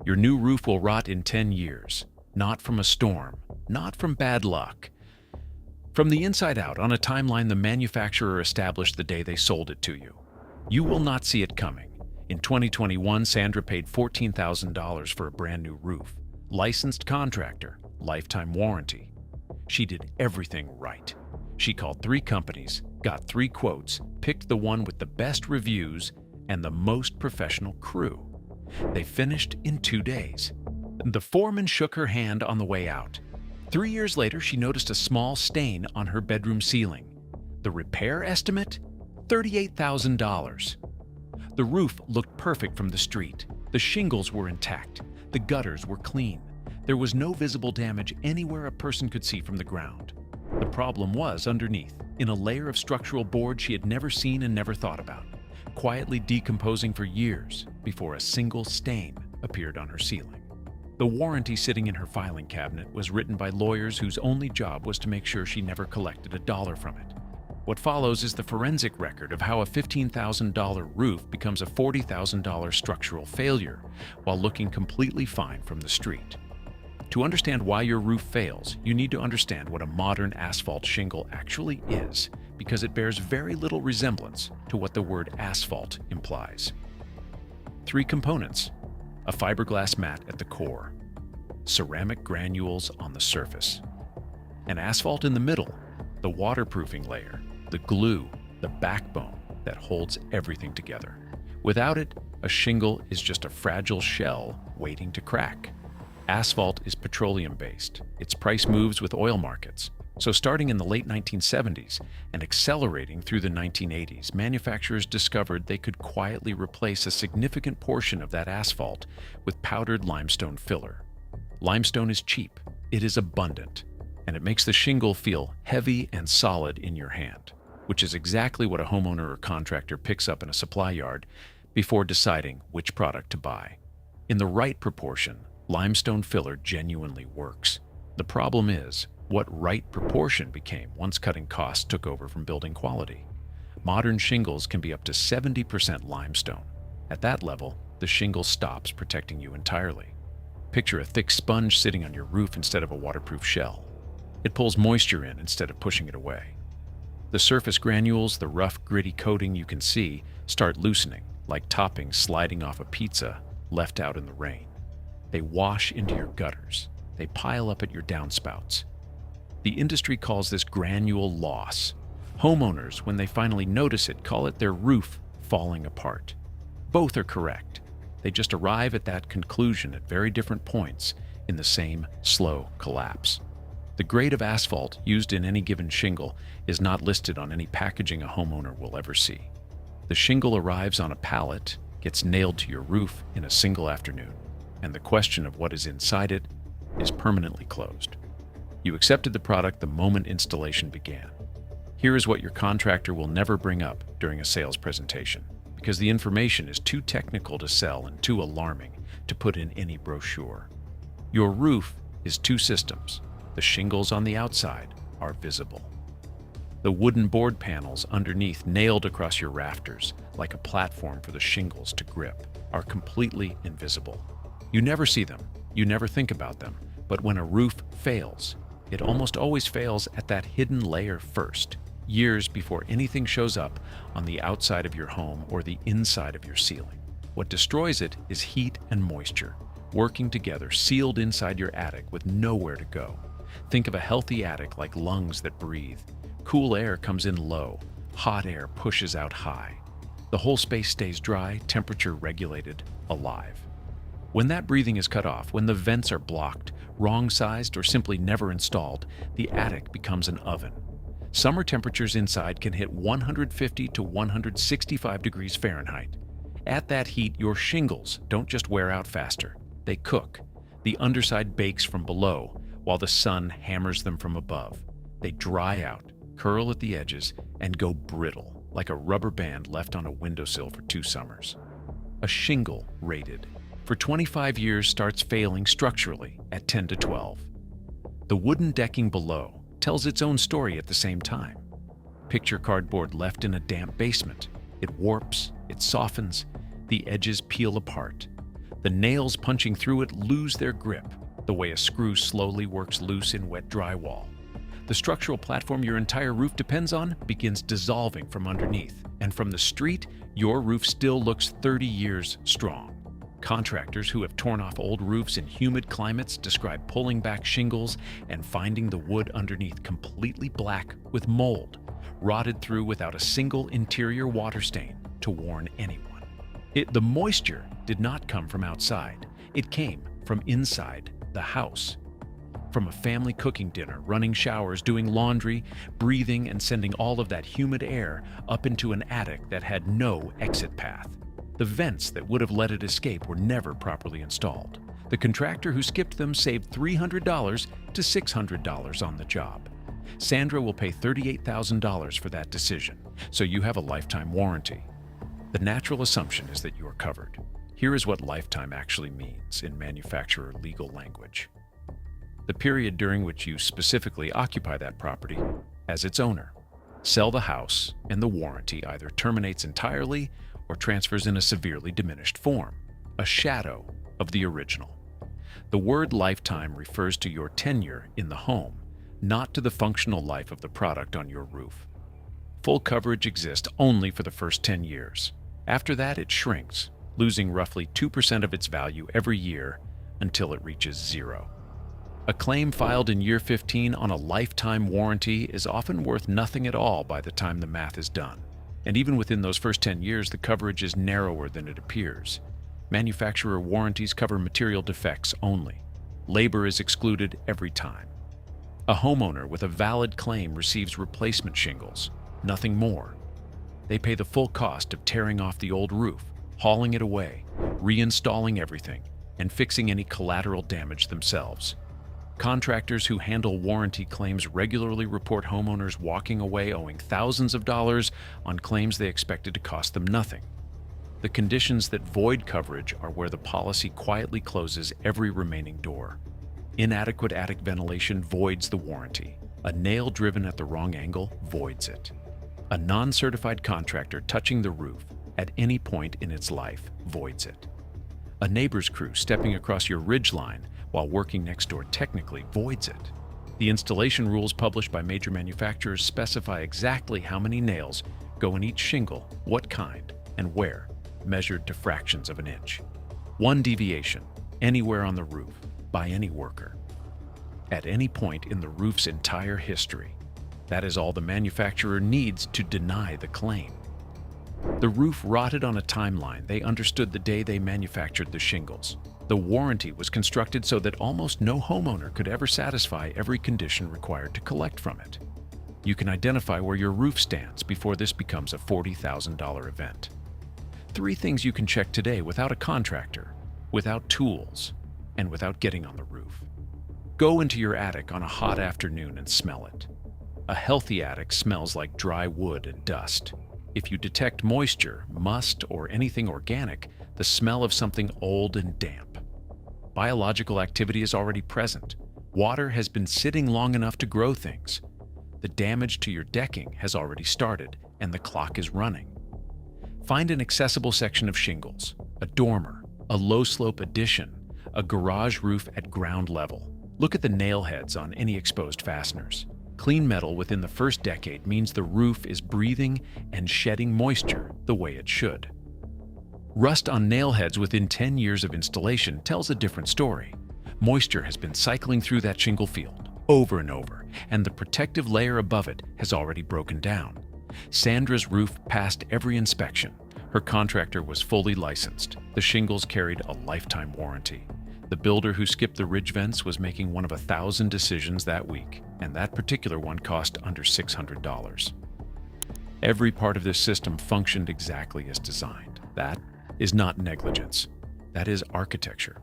Your new roof will rot in 10 years, not from a storm, not from bad luck. From the inside out, on a timeline the manufacturer established the day they sold it to you. You will not see it coming. In 2021, Sandra paid $14,000 for a brand new roof. Licensed contractor, lifetime warranty. She did everything right. She called 3 companies, got 3 quotes, picked the one with the best reviews and the most professional crew. They finished in 2 days. The foreman shook her hand on the way out. 3 years later, she noticed a small stain on her bedroom ceiling. The repair estimate? $38,000. The roof looked perfect from the street. The shingles were intact. The gutters were clean. There was no visible damage anywhere a person could see from the ground. The problem was underneath, in a layer of structural board she had never seen and never thought about, quietly decomposing for years before a single stain appeared on her ceiling. The warranty sitting in her filing cabinet was written by lawyers whose only job was to make sure she never collected a dollar from it. What follows is the forensic record of how a $15,000 roof becomes a $40,000 structural failure while looking completely fine from the street. To understand why your roof fails, you need to understand what a modern asphalt shingle actually is, because it bears very little resemblance to what the word asphalt implies. 3 components: a fiberglass mat at the core, ceramic granules on the surface, an asphalt in the middle, the waterproofing layer, the glue, the backbone that holds everything together. Without it, a shingle is just a fragile shell waiting to crack. Asphalt is petroleum-based. Its price moves with oil markets. So starting in the late 1970s and accelerating through the 1980s, manufacturers discovered they could quietly replace a significant portion of that asphalt with powdered limestone filler. Limestone is cheap, it is abundant, and it makes the shingle feel heavy and solid in your hand, which is exactly what a homeowner or contractor picks up in a supply yard before deciding which product to buy. In the right proportion, limestone filler genuinely works. The problem is what right proportion became once cutting costs took over from building quality. Modern shingles can be up to 70% limestone. At that level, the shingle stops protecting you entirely. Picture a thick sponge sitting on your roof instead of a waterproof shell. It pulls moisture in instead of pushing it away. The surface granules, the rough, gritty coating you can see, start loosening, like toppings sliding off a pizza left out in the rain. They wash into your gutters. They pile up at your downspouts. The industry calls this granule loss. Homeowners, when they finally notice it, call it their roof falling apart. Both are correct. They just arrive at that conclusion at very different points in the same slow collapse. The grade of asphalt used in any given shingle is not listed on any packaging a homeowner will ever see. The shingle arrives on a pallet, gets nailed to your roof in a single afternoon, and the question of what is inside it is permanently closed. You accepted the product the moment installation began. Here is what your contractor will never bring up during a sales presentation, because the information is too technical to sell and too alarming to put in any brochure. Your roof is 2 systems. The shingles on the outside are visible. The wooden board panels underneath, nailed across your rafters like a platform for the shingles to grip, are completely invisible. You never see them, you never think about them, but when a roof fails, it almost always fails at that hidden layer first, years before anything shows up on the outside of your home or the inside of your ceiling. What destroys it is heat and moisture, working together, sealed inside your attic with nowhere to go. Think of a healthy attic like lungs that breathe. Cool air comes in low, hot air pushes out high. The whole space stays dry, temperature regulated, alive. When that breathing is cut off, when the vents are blocked, wrong-sized, or simply never installed, the attic becomes an oven. Summer temperatures inside can hit 150 to 165 degrees Fahrenheit. At that heat, your shingles don't just wear out faster, they cook. The underside bakes from below, while the sun hammers them from above. They dry out, curl at the edges, and go brittle, like a rubber band left on a windowsill for 2 summers. A shingle rated for 25 years starts failing structurally at 10 to 12. The wooden decking below tells its own story at the same time. Picture cardboard left in a damp basement. It warps, it softens, the edges peel apart. The nails punching through it lose their grip, the way a screw slowly works loose in wet drywall. The structural platform your entire roof depends on begins dissolving from underneath, and from the street, your roof still looks 30 years strong. Contractors who have torn off old roofs in humid climates describe pulling back shingles and finding the wood underneath completely black with mold, rotted through without a single interior water stain to warn anyone. The moisture did not come from outside. It came from inside the house. From a family cooking dinner, running showers, doing laundry, breathing and sending all of that humid air up into an attic that had no exit path. The vents that would have let it escape were never properly installed. The contractor who skipped them saved $300 to $600 on the job. Sandra will pay $38,000 for that decision, so you have a lifetime warranty. The natural assumption is that you are covered. Here is what lifetime actually means in manufacturer legal language. The period during which you specifically occupy that property as its owner. Sell the house, and the warranty either terminates entirely or transfers in a severely diminished form, a shadow of the original. The word lifetime refers to your tenure in the home, not to the functional life of the product on your roof. Full coverage exists only for the first 10 years. After that, it shrinks, losing roughly 2% of its value every year until it reaches zero. A claim filed in year 15 on a lifetime warranty is often worth nothing at all by the time the math is done. And even within those first 10 years, the coverage is narrower than it appears. Manufacturer warranties cover material defects only. Labor is excluded every time. A homeowner with a valid claim receives replacement shingles, nothing more. They pay the full cost of tearing off the old roof, hauling it away, reinstalling everything, and fixing any collateral damage themselves. Contractors who handle warranty claims regularly report homeowners walking away owing thousands of dollars on claims they expected to cost them nothing. The conditions that void coverage are where the policy quietly closes every remaining door. Inadequate attic ventilation voids the warranty. A nail driven at the wrong angle voids it. A non-certified contractor touching the roof at any point in its life voids it. A neighbor's crew stepping across your ridgeline while working next door technically voids it. The installation rules published by major manufacturers specify exactly how many nails go in each shingle, what kind, and where, measured to fractions of an inch. One deviation, anywhere on the roof, by any worker. At any point in the roof's entire history. That is all the manufacturer needs to deny the claim. The roof rotted on a timeline they understood the day they manufactured the shingles. The warranty was constructed so that almost no homeowner could ever satisfy every condition required to collect from it. You can identify where your roof stands before this becomes a $40,000 event. 3 things you can check today without a contractor, without tools, and without getting on the roof. Go into your attic on a hot afternoon and smell it. A healthy attic smells like dry wood and dust. If you detect moisture, must, or anything organic, the smell of something old and damp. Biological activity is already present. Water has been sitting long enough to grow things. The damage to your decking has already started, and the clock is running. Find an accessible section of shingles, a dormer, a low-slope addition, a garage roof at ground level. Look at the nail heads on any exposed fasteners. Clean metal within the first decade means the roof is breathing and shedding moisture the way it should. Rust on nail heads within 10 years of installation tells a different story. Moisture has been cycling through that shingle field over and over, and the protective layer above it has already broken down. Sandra's roof passed every inspection. Her contractor was fully licensed. The shingles carried a lifetime warranty. The builder who skipped the ridge vents was making one of 1,000 decisions that week, and that particular one cost under $600. Every part of this system functioned exactly as designed. That is not negligence. That is architecture.